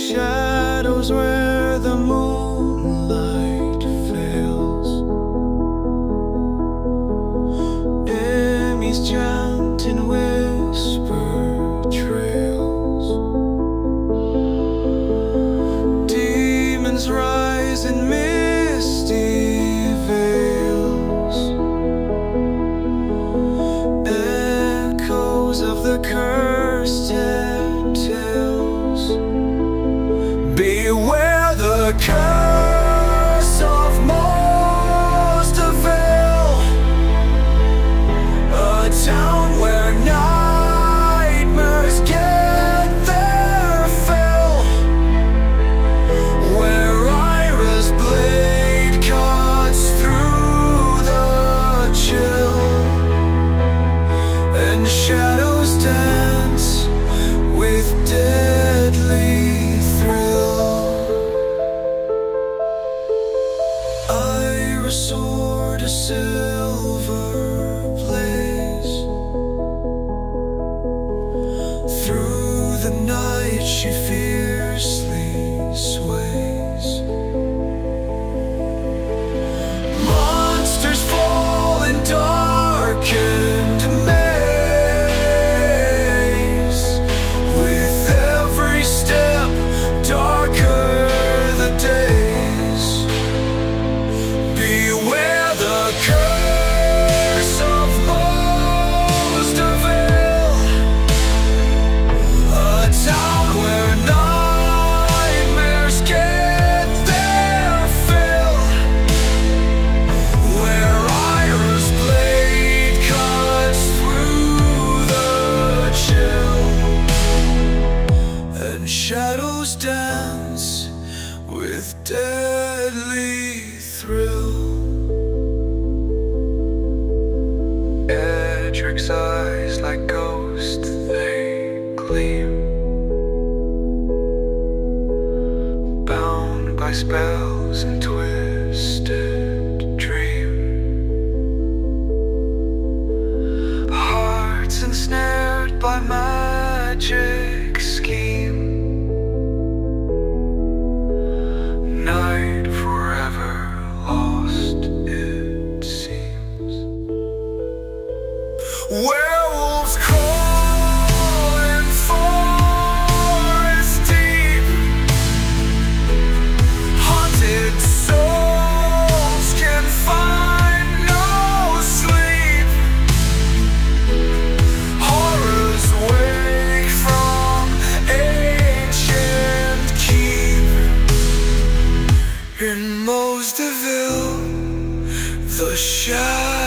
shadows where the moonlight fails. Emmie's chanting whisper trails. Demons rise in misty veils. Echoes of the cursed tales. Beware the curse of Mozdeville, a town where nightmares get their fill, where Ira's blade cuts through the chill, and shadows dance with deadly a sword, a silver blaze. Through the night she fiercely sways. Monsters fall in darkened maze. With every step, darker the days. Beware the curse of Mozdeville, a town where nightmares get their fill, where Ira's blade cuts through the chill, and shadows dance with deadly thrill. Eadric's eyes like ghosts they gleam, bound by spells and twisted dream. Hearts ensnared by magic scheme. Night forever lost, it seems. Werewolves crawl in forest deep. Haunted souls can find no sleep. Horrors wake from ancient keep. In Mozdeville, the shadows